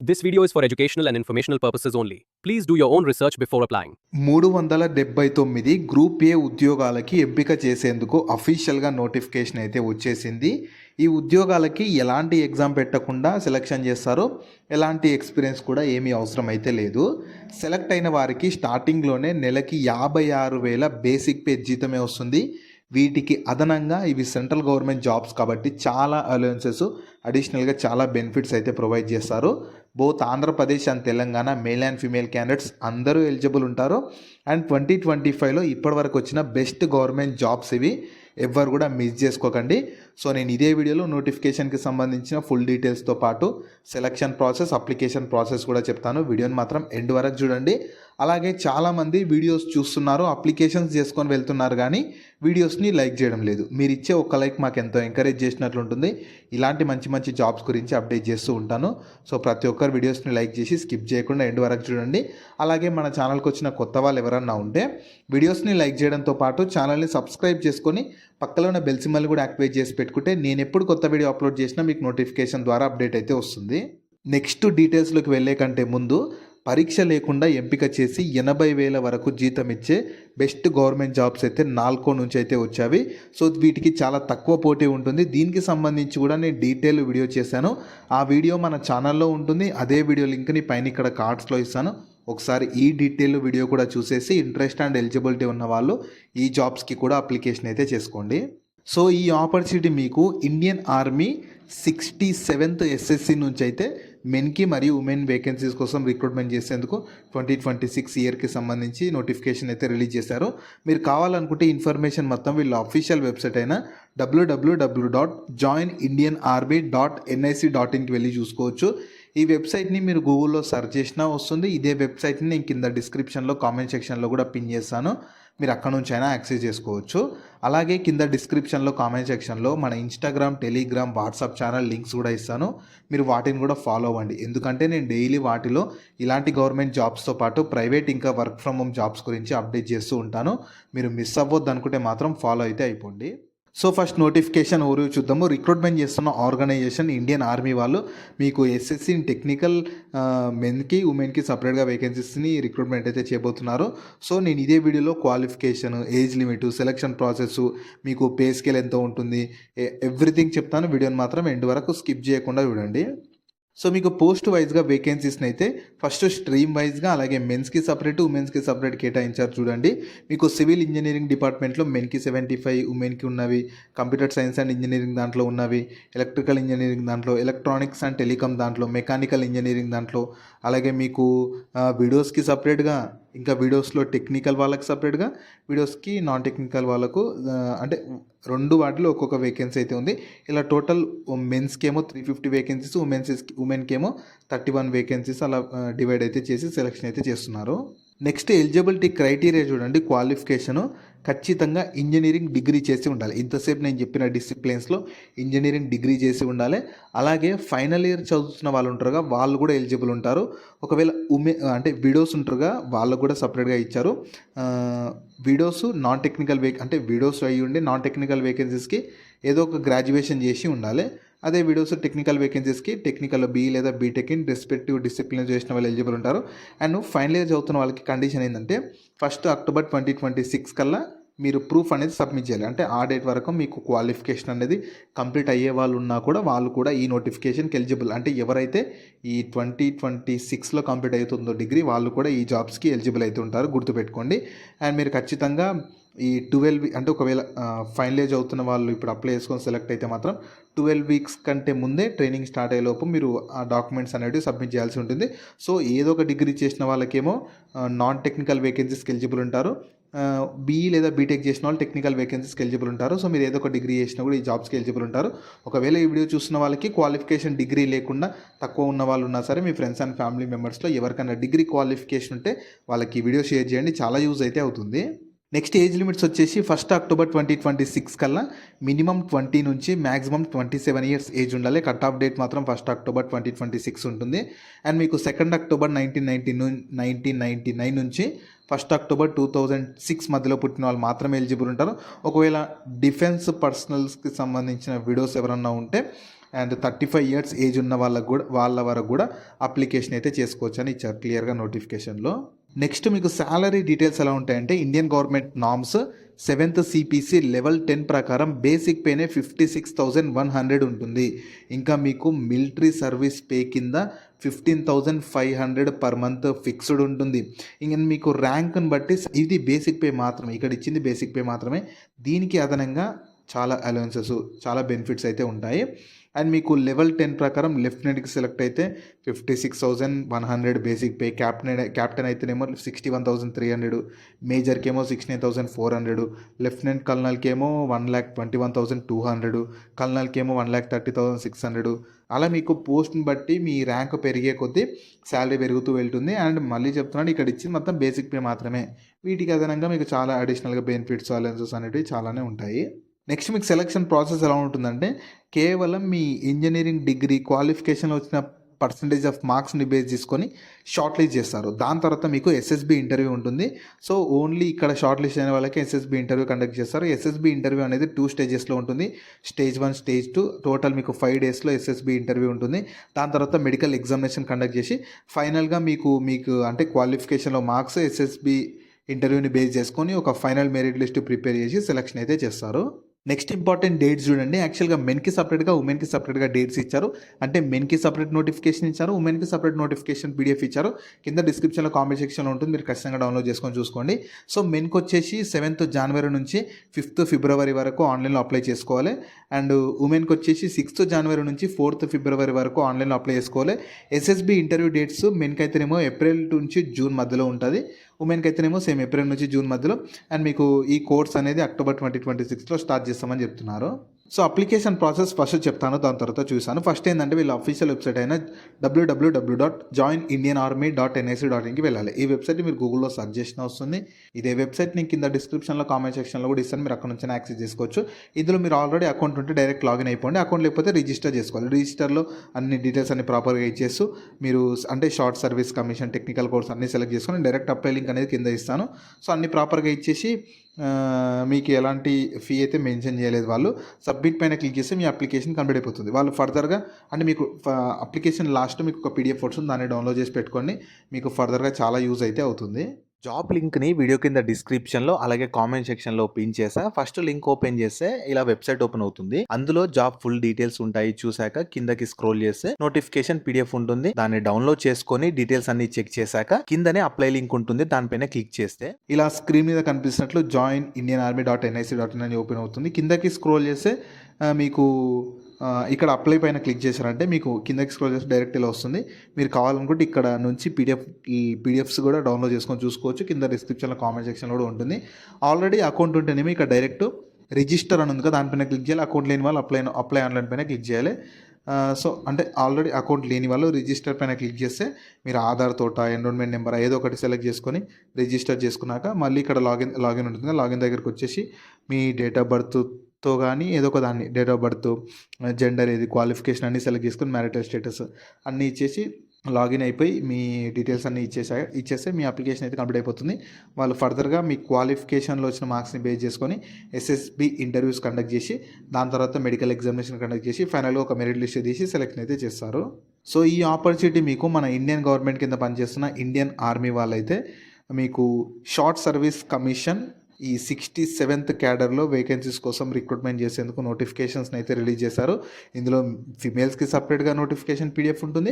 This video is for educational and informational purposes only. Please do your own research before applying. 379 group A ఉద్యోగాలకి ఎంపిక చేసేందుకు అఫీషియల్గా notification అయితే వచ్చేసింది. ఈ ఉద్యోగాలకి ఎలాంటి ఎగ్జామ్ పెట్టకుండా సెలక్షన్ చేస్తారో, ఎలాంటి ఎక్స్పీరియన్స్ కూడా ఏమీ అవసరం అయితే లేదు. సెలెక్ట్ అయిన వారికి స్టార్టింగ్లోనే నెలకి 56,000 బేసిక్ పే జీతమే వస్తుంది. వీటికి అదనంగా ఇవి సెంట్రల్ గవర్నమెంట్ జాబ్స్ కాబట్టి చాలా అలవెన్సెస్, అడిషనల్గా చాలా బెనిఫిట్స్ అయితే ప్రొవైడ్ చేస్తారు. Both Andhra Pradesh and Telangana male and female candidates అందరూ ఎలిజిబుల్ ఉంటారు. అండ్ 2025లో ఇప్పటివరకు వచ్చిన బెస్ట్ గవర్నమెంట్ జాబ్స్ ఇవి, ఎవ్వరు కూడా మిస్ చేసుకోకండి. సో నేను ఇదే వీడియోలో నోటిఫికేషన్కి సంబంధించిన ఫుల్ డీటెయిల్స్తో పాటు సెలక్షన్ ప్రాసెస్, అప్లికేషన్ ప్రాసెస్ కూడా చెప్తాను. వీడియోని మాత్రం ఎండ్ వరకు చూడండి. అలాగే చాలామంది వీడియోస్ చూస్తున్నారు, అప్లికేషన్స్ చేసుకొని వెళ్తున్నారు, కానీ వీడియోస్ని లైక్ చేయడం లేదు. మీరు ఇచ్చే ఒక్క లైక్ మాకు ఎంతో ఎంకరేజ్ చేసినట్లు ఉంటుంది. ఇలాంటి మంచి మంచి జాబ్స్ గురించి అప్డేట్ చేస్తూ ఉంటాను. సో ప్రతి ఒక్కరు వీడియోస్ని లైక్ చేసి స్కిప్ చేయకుండా ఎండ్ వరకు చూడండి. అలాగే మన ఛానల్కి వచ్చిన కొత్త వాళ్ళు ఎవరన్నా ఉంటే వీడియోస్ని లైక్ చేయడంతో పాటు ఛానల్ని సబ్స్క్రైబ్ చేసుకొని పక్కలో ఉన్న బెల్ సింబల్ కూడా యాక్టివేట్ చేసి పెట్టుకుంటే నేను ఎప్పుడు కొత్త వీడియో అప్లోడ్ చేసినా మీకు నోటిఫికేషన్ ద్వారా అప్డేట్ అయితే వస్తుంది. నెక్స్ట్ డీటెయిల్స్లోకి వెళ్ళే కంటే ముందు, పరీక్ష లేకుండా ఎంపిక చేసి 80,000 వరకు జీతం ఇచ్చే బెస్ట్ గవర్నమెంట్ జాబ్స్ అయితే 4 నుంచి అయితే వచ్చావి. సో వీటికి చాలా తక్కువ పోటీ ఉంటుంది. దీనికి సంబంధించి కూడా నేను డీటెయిల్ వీడియో చేశాను. ఆ వీడియో మన ఛానల్లో ఉంటుంది. అదే వీడియో లింక్ని పైన ఇక్కడ కార్డ్స్లో ఇస్తాను. ఒకసారి ఈ డీటెయిల్ వీడియో కూడా చూసేసి ఇంట్రెస్ట్ అండ్ ఎలిజిబిలిటీ ఉన్న వాళ్ళు ఈ జాబ్స్కి కూడా అప్లికేషన్ అయితే చేసుకోండి. సో ఈ ఆపర్చునిటీ మీకు ఇండియన్ ఆర్మీ 67th SSC నుంచి అయితే మెన్కి మరియు ఉమెన్ వేకెన్సీస్ కోసం రిక్రూట్మెంట్ చేసేందుకు 2026 ఇయర్కి సంబంధించి నోటిఫికేషన్ అయితే రిలీజ్ చేశారు. మీరు కావాలనుకుంటే ఇన్ఫర్మేషన్ మొత్తం వీళ్ళ అఫీషియల్ వెబ్సైట్ అయిన www.joinindianarmy.nic.inకి వెళ్ళి చూసుకోవచ్చు. ఈ వెబ్సైట్ని మీరు గూగుల్లో సెర్చ్ చేసినా వస్తుంది. ఇదే వెబ్సైట్ని నేను కింద డిస్క్రిప్షన్లో కామెంట్ సెక్షన్లో కూడా పిన్ చేస్తాను. మీరు అక్కడ నుంచి అయినా యాక్సెస్ చేసుకోవచ్చు. అలాగే కింద డిస్క్రిప్షన్లో కామెంట్ సెక్షన్లో మన Instagram, Telegram, WhatsApp channel links కూడా ఇస్తాను. మీరు వాటిని కూడా ఫాలో అవ్వండి. ఎందుకంటే నేను డైలీ వాటిలో ఇలాంటి గవర్నమెంట్ జాబ్స్తో పాటు ప్రైవేట్ ఇంకా వర్క్ ఫ్రమ్ హోమ్ జాబ్స్ గురించి అప్డేట్ చేస్తూ ఉంటాను. మీరు మిస్ అవ్వద్దు అనుకుంటే మాత్రం ఫాలో అయితే అయిపోండి. సో ఫస్ట్ నోటిఫికేషన్ ఓవర్ చూద్దాము. రిక్రూట్మెంట్ చేస్తున్న ఆర్గనైజేషన్ ఇండియన్ ఆర్మీ వాళ్ళు మీకు ఎస్ఎస్సి టెక్నికల్ మెన్కి, ఉమెన్కి సపరేట్గా వేకెన్సీస్ని రిక్రూట్మెంట్ అయితే చేయబోతున్నారు. సో నేను ఇదే వీడియోలో qualification, age limit, selection process, మీకు పే స్కేల్ ఎంత ఉంటుంది, ఎవ్రీథింగ్ చెప్తాను. వీడియోని మాత్రం ఎండ్ వరకు స్కిప్ చేయకుండా చూడండి. సో మీకు పోస్ట్ వైజ్గా వేకెన్సీస్ని అయితే ఫస్ట్ స్ట్రీమ్ వైజ్గా, అలాగే మెన్స్కి సపరేట్, ఉమెన్స్కి సపరేట్ కేటాయించారు. చూడండి, మీకు సివిల్ ఇంజనీరింగ్ డిపార్ట్మెంట్లో మెన్కి 75, ఉమెన్కి ఉన్నవి, కంప్యూటర్ సైన్స్ అండ్ ఇంజనీరింగ్ దాంట్లో ఉన్నవి, ఎలక్ట్రికల్ ఇంజనీరింగ్ దాంట్లో, ఎలక్ట్రానిక్స్ అండ్ టెలికామ్ దాంట్లో, మెకానికల్ ఇంజనీరింగ్ దాంట్లో, అలాగే మీకు వీడియోస్కి సపరేట్గా, ఇంకా వీడియోస్లో టెక్నికల్ వాళ్ళకి సపరేట్గా, వీడియోస్కి నాన్ టెక్నికల్ వాళ్ళకు అంటే 2 వాటిలో ఒక్కొక్క వేకెన్సీ అయితే ఉంది. ఇలా టోటల్ మెన్స్కి ఏమో 350 వేకెన్సీస్, ఉమెన్కి ఏమో 31 వేకెన్సీస్ అలా డివైడ్ అయితే చేసి సెలెక్షన్ అయితే చేస్తున్నారు. నెక్స్ట్ ఎలిజిబిలిటీ క్రైటీరియా చూడండి. క్వాలిఫికేషను ఖచ్చితంగా ఇంజనీరింగ్ డిగ్రీ చేసి ఉండాలి. ఇంతసేపు నేను చెప్పిన డిసిప్లిన్స్లో ఇంజనీరింగ్ డిగ్రీ చేసి ఉండాలి. అలాగే ఫైనల్ ఇయర్ చదువుతున్న వాళ్ళు ఉంటారుగా, వాళ్ళు కూడా ఎలిజిబుల్ ఉంటారు. ఒకవేళ అంటే వీడియోస్ ఉంటారుగా, వాళ్ళకు కూడా సపరేట్గా ఇచ్చారు. వీడియోస్ నాన్ టెక్నికల్ అంటే వీడియోస్ అయ్యి ఉండి నాన్ టెక్నికల్ వేకెన్సీస్కి ఏదో ఒక గ్రాడ్యుయేషన్ చేసి ఉండాలి. అదే వీడియోస్ టెక్నికల్ వేకెన్సీస్కి టెక్నికల్ బి లేదా బీటెక్ ఇన్ రెస్పెక్టివ్ డిసిప్లిన్ చేసిన వాళ్ళు ఎలిజిబుల్ ఉంటారు. అండ్ ఫైనల్ ఇయర్ చదువుతున్న వాళ్ళకి కండిషన్ ఏంటంటే 1 అక్టోబర్ 2026 కల్లా మీరు ప్రూఫ్ అనేది సబ్మిట్ చేయాలి. అంటే ఆ డేట్ వరకు మీకు క్వాలిఫికేషన్ అనేది కంప్లీట్ అయ్యే వాళ్ళు ఉన్నా కూడా వాళ్ళు కూడా ఈ నోటిఫికేషన్కి ఎలిజిబుల్. అంటే ఎవరైతే ఈ 2026లో కంప్లీట్ అవుతుందో డిగ్రీ, వాళ్ళు కూడా ఈ జాబ్స్కి ఎలిజిబుల్ అయితే ఉంటారు, గుర్తుపెట్టుకోండి. అండ్ మీరు ఖచ్చితంగా ఈ 12 అంటే ఒకవేళ ఫైనల్ ఇయర్ చదువుతున్న వాళ్ళు ఇప్పుడు అప్లై చేసుకొని సెలెక్ట్ అయితే మాత్రం 12 వీక్స్ కంటే ముందే ట్రైనింగ్ స్టార్ట్ అయ్యేలోపు మీరు ఆ డాక్యుమెంట్స్ అనేవి సబ్మిట్ చేయాల్సి ఉంటుంది. సో ఏదో ఒక డిగ్రీ చేసిన వాళ్ళకేమో నాన్ టెక్నికల్ వేకెన్సీస్కి ఎలిజిబుల్ ఉంటారు. బీఈ లేదా బీటెక్ చేసిన వాళ్ళు టెక్నికల్ వేకెన్సీస్కి ఎలిజిబుల్ ఉంటారు. సో మీరు ఏదో ఒక డిగ్రీ చేసినా కూడా ఈ జాబ్స్కి ఎలిజిబుల్ ఉంటారు. ఒకవేళ ఈ వీడియో చూస్తున్న వాళ్ళకి క్వాలిఫికేషన్ డిగ్రీ లేకుండా తక్కువ ఉన్న వాళ్ళు ఉన్నా సరే, మీ ఫ్రెండ్స్ అండ్ ఫ్యామిలీ మెంబర్స్లో ఎవరికైనా డిగ్రీ క్వాలిఫికేషన్ ఉంటే వాళ్ళకి వీడియో షేర్ చేయండి, చాలా యూజ్ అయితే అవుతుంది. నెక్స్ట్ ఏజ్ లిమిట్స్ వచ్చేసి 1 అక్టోబర్ 2026 కల్లా మినిమం 20 నుంచి మ్యాక్సిమం 27 ఇయర్స్ ఏజ్ ఉండాలి. కట్ ఆఫ్ డేట్ మాత్రం 1 అక్టోబర్ 2026 ఉంటుంది. అండ్ మీకు 2 అక్టోబర్ 1999 నుంచి 1 అక్టోబర్ 2006 మధ్యలో పుట్టిన వాళ్ళు మాత్రమే ఎలిజిబుల్ ఉంటారు. ఒకవేళ డిఫెన్స్ పర్సనల్స్కి సంబంధించిన వీడియోస్ ఎవరన్నా ఉంటే అండ్ 35 ఇయర్స్ ఏజ్ ఉన్న వాళ్ళ వరకు కూడా అప్లికేషన్ అయితే చేసుకోవచ్చు అని ఇచ్చారు క్లియర్గా నోటిఫికేషన్లో. నెక్స్ట్ మీకు శాలరీ డీటెయిల్స్ ఎలా ఉంటాయంటే Indian government norms 7th CPC level 10 ప్రకారం బేసిక్ పేనే 56,100 ఉంటుంది. ఇంకా మీకు మిలిటరీ సర్వీస్ పే కింద 15,500 పర్ మంత్ ఫిక్స్డ్ ఉంటుంది. ఇంకా మీకు ర్యాంక్ని బట్టి ఇది బేసిక్ పే మాత్రమే, ఇక్కడ ఇచ్చింది బేసిక్ పే మాత్రమే. దీనికి అదనంగా చాలా అలవెన్సెస్, చాలా బెనిఫిట్స్ అయితే ఉంటాయి. అండ్ మీకు లెవెల్ 10 ప్రకారం లెఫ్టినెంట్కి సెలెక్ట్ అయితే 56,100 బేసిక్ పే, క్యాప్టెన్ అయితేనేమో 61,300, మేజర్కి ఏమో 69,400, లెఫ్టినెంట్ కల్నల్కి ఏమో 1,21,200, కల్నల్కి ఏమో 1,30,600. అలా మీకు పోస్ట్ని బట్టి మీ ర్యాంక్ పెరిగే కొద్దీ శాలరీ పెరుగుతూ వెళ్తుంది. అండ్ మళ్ళీ చెప్తున్నాను, ఇక్కడ ఇచ్చింది మొత్తం బేసిక్ పే మాత్రమే. వీటికి అదనంగా మీకు చాలా అడిషనల్గా బెనిఫిట్స్, అలవెన్సెస్ అనేవి చాలానే ఉంటాయి. నెక్స్ట్ మీకు సెలక్షన్ ప్రాసెస్ ఎలా ఉంటుందంటే కేవలం మీ ఇంజనీరింగ్ డిగ్రీ క్వాలిఫికేషన్లో వచ్చిన పర్సంటేజ్ ఆఫ్ మార్క్స్ని బేస్ చేసుకొని షార్ట్ లిస్ట్ చేస్తారు. దాని తర్వాత మీకు SSB ఇంటర్వ్యూ ఉంటుంది. సో ఓన్లీ ఇక్కడ షార్ట్ లిస్ట్ అయిన వాళ్ళకి SSB ఇంటర్వ్యూ కండక్ట్ చేస్తారు. SSB ఇంటర్వ్యూ అనేది 2 స్టేజెస్లో ఉంటుంది. స్టేజ్ 1, స్టేజ్ 2, టోటల్ మీకు 5 డేస్లో SSB ఇంటర్వ్యూ ఉంటుంది. దాని తర్వాత మెడికల్ ఎగ్జామినేషన్ కండక్ట్ చేసి ఫైనల్గా మీకు అంటే క్వాలిఫికేషన్లో మార్క్స్ SSB ఇంటర్వ్యూని బేస్ చేసుకొని ఒక ఫైనల్ మెరిట్ లిస్ట్ ప్రిపేర్ చేసి సెలక్షన్ అయితే చేస్తారు. నెక్స్ట్ ఇంపార్టెంట్ డేట్స్ చూడండి. యాక్చువల్గా మెన్కి సపరేట్గా, ఉమెన్కి సపరేట్గా డేట్స్ ఇచ్చారు. అంటే మెన్కి సపరేట్ నోటిఫికేషన్ ఇచ్చారు, ఉమెన్కి సపరేట్ నోటిఫికేషన్ PDF ఇచ్చారు. కింద డిస్క్రిప్షన్లో కామెంట్ సెక్షన్లో ఉంటుంది, మీరు ఖచ్చితంగా డౌన్లోడ్ చేసుకొని చూసుకోండి. సో మెన్కి వచ్చేసి 7th జనవరి నుంచి 5th ఫిబ్రవరి వరకు ఆన్లైన్లో అప్లై చేసుకోవాలి. అండ్ ఉమెన్కి వచ్చేసి 6th జనవరి నుంచి 4th ఫిబ్రవరి వరకు ఆన్లైన్లో అప్లై చేసుకోవాలి. SSB ఇంటర్వ్యూ డేట్స్ మెన్కి అయితేనేమో ఏప్రిల్ నుంచి జూన్ మధ్యలో ఉంటుంది, ఉమెన్కి అయితేనేమో సేమ్ ఏప్రిల్ నుంచి జూన్ మధ్యలో. అండ్ మీకు ఈ కోర్స్ అనేది అక్టోబర్ 2026లో స్టార్ట్ చేస్తామని చెప్తున్నారు. సో అప్లికేషన్ ప్రాసెస్ ఫస్ట్ చెప్తాను, దాని తర్వాత చూసాను. ఫస్ట్ ఏంటంటే వీళ్ళ అఫీషియల్ వెబ్సైట్ అయిన www.joinindianarmy.nic.inకి వెళ్ళాలి. ఈ వెబ్సైట్ మీరు గూగుల్లో సెర్చ్ చేసిన వస్తుంది. ఇదే వెబ్సైట్ నేను కింద డిస్క్రిప్షన్లో కామెంట్ సెక్షన్లో కూడా ఇస్తాను, మీరు అక్కడ నుంచి యాక్సెస్ చేసుకోవచ్చు. ఇందులో మీరు ఆల్రెడీ అకౌంట్ ఉంటే డైరెక్ట్ లాగిన్ అయిపోండి, అకౌంట్ లేకపోతే రిజిస్టర్ చేసుకోవాలి. రిజిస్టర్లో అన్ని డీటెయిల్స్ అన్ని ప్రాపర్గా ఇచ్చేస్తూ మీరు అంటే short service commission, technical course అన్ని సెలెక్ట్ చేసుకొని డైరెక్ట్ అప్లై లింక్ అనేది కింద ఇస్తాను. సో అన్ని ప్రాపర్గా ఇచ్చేసి మీకు ఎలాంటి ఫీ అయితే మెన్షన్ చేయలేదు వాళ్ళు, సబ్మిట్ పైన క్లిక్ చేస్తే మీ అప్లికేషన్ కంప్లీట్ అయిపోతుంది. వాళ్ళు ఫర్దర్గా అంటే మీకు అప్లికేషన్ లాస్ట్ మీకు ఒక PDF వస్తుంది, దాన్ని డౌన్లోడ్ చేసి పెట్టుకోండి, మీకు ఫర్దర్గా చాలా యూజ్ అయితే అవుతుంది. జాబ్ లింక్ని వీడియో కింద డిస్క్రిప్షన్లో అలాగే కామెంట్ సెక్షన్లో పిన్ చేసా. ఫస్ట్ లింక్ ఓపెన్ చేస్తే ఇలా వెబ్సైట్ ఓపెన్ అవుతుంది. అందులో జాబ్ ఫుల్ డీటెయిల్స్ ఉంటాయి. చూసాక కిందకి స్క్రోల్ చేస్తే నోటిఫికేషన్ PDF ఉంటుంది, దాన్ని డౌన్లోడ్ చేసుకొని డీటెయిల్స్ అన్ని చెక్ చేశాక కిందనే అప్లై లింక్ ఉంటుంది, దానిపైన క్లిక్ చేస్తే ఇలా స్క్రీన్ మీద కనిపిస్తున్నట్లు joinindianarmy.nic.in అని ఓపెన్ అవుతుంది. కిందకి స్క్రోల్ చేస్తే మీకు ఇక్కడ అప్లై పైన క్లిక్ చేశారంటే మీకు కిందకి స్క్రోల్ చేస్తే డైరెక్ట్ ఇలా వస్తుంది. మీరు కావాలనుకుంటే ఇక్కడ నుంచి PDFs కూడా డౌన్లోడ్ చేసుకొని చూసుకోవచ్చు. కింద డిస్క్రిప్షన్లో కామెంట్ సెక్షన్లో కూడా ఉంటుంది. ఆల్రెడీ అకౌంట్ ఉంటేనేమో ఇక్కడ డైరెక్ట్ రిజిస్టర్ అని ఉంది కదా, దానిపైన క్లిక్ చేయాలి. అకౌంట్ లేని వాళ్ళు అప్లై ఆన్లైన్ పైన క్లిక్ చేయాలి. సో అంటే ఆల్రెడీ అకౌంట్ లేని వాళ్ళు రిజిస్టర్ పైన క్లిక్ చేస్తే మీరు ఆధార్ తోట, ఎన్రోల్మెంట్ నెంబర్ ఏదో ఒకటి సెలెక్ట్ చేసుకొని రిజిస్టర్ చేసుకున్నాక మళ్ళీ ఇక్కడ లాగిన్ ఉంటుంది. లాగిన్ దగ్గరికి వచ్చేసి మీ డేట్ ఆఫ్ బర్త్తో కానీ ఏదో ఒక దాన్ని డేట్ ఆఫ్ బర్త్, జెండర్ ఏది, క్వాలిఫికేషన్ అన్నీ సెలెక్ట్ చేసుకొని మ్యారిటల్ స్టేటస్ అన్నీ ఇచ్చేసి లాగిన్ అయిపోయి మీ డీటెయిల్స్ అన్నీ ఇచ్చేస్తే మీ అప్లికేషన్ అయితే కంప్లీట్ అయిపోతుంది. వాళ్ళు ఫర్దర్గా మీ క్వాలిఫికేషన్లో వచ్చిన మార్క్స్ని బేస్ చేసుకొని SSB ఇంటర్వ్యూస్ కండక్ట్ చేసి దాని తర్వాత మెడికల్ ఎగ్జామినేషన్ కండక్ట్ చేసి ఫైనల్గా ఒక మెరిట్ లిస్ట్ తీసి సెలెక్షన్ అయితే చేస్తారు. సో ఈ ఆపర్చునిటీ మీకు మన ఇండియన్ గవర్నమెంట్ కింద పనిచేస్తున్న ఇండియన్ ఆర్మీ వాళ్ళైతే మీకు షార్ట్ సర్వీస్ కమిషన్ ఈ 67th క్యాడర్లో వేకెన్సీస్ కోసం రిక్రూట్మెంట్ చేసేందుకు నోటిఫికేషన్స్ని అయితే రిలీజ్ చేశారు. ఇందులో ఫిమేల్స్కి సపరేట్గా నోటిఫికేషన్ PDF ఉంటుంది,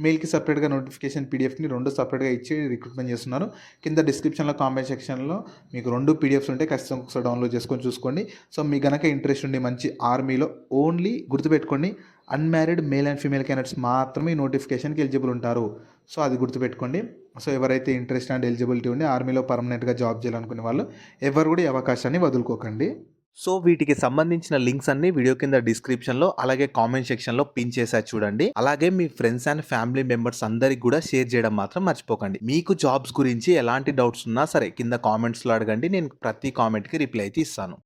మేల్కి సపరేట్గా నోటిఫికేషన్ PDFని 2 సపరేట్గా ఇచ్చి రిక్రూట్మెంట్ చేస్తున్నారు. కింద డిస్క్రిప్షన్లో కామెంట్ సెక్షన్లో మీకు 2 PDFs ఉంటాయి, ఖచ్చితంగా ఒకసారి డౌన్లోడ్ చేసుకొని చూసుకోండి. సో మీ గనక ఇంట్రెస్ట్ ఉండి మంచి ఆర్మీలో ఓన్లీ గుర్తుపెట్టుకోండి, unmarried male and female candidates మాత్రమే ఈ నోటిఫికేషన్కి ఎలిజిబుల్ ఉంటారు. సో అది గుర్తుపెట్టుకోండి. సో ఎవరైతే ఇంట్రెస్ట్ అండ్ ఎలిజిబిలిటీ ఉండి ఆర్మీలో పర్మనెంట్గా జాబ్ చేయాలనుకునే వాళ్ళు ఎవరు కూడా ఈ అవకాశాన్ని వదులుకోకండి. సో వీటికి సంబంధించిన లింక్స్ అన్ని వీడియో కింద డిస్క్రిప్షన్లో అలాగే కామెంట్ సెక్షన్లో పిన్ చేసా చూడండి. అలాగే మీ ఫ్రెండ్స్ అండ్ ఫ్యామిలీ మెంబర్స్ అందరికి కూడా షేర్ చేయడం మాత్రం మర్చిపోకండి. మీకు జాబ్స్ గురించి ఎలాంటి డౌట్స్ ఉన్నా సరే కింద కామెంట్స్లో అడగండి, నేను ప్రతి కామెంట్కి రిప్లై అయితే ఇస్తాను.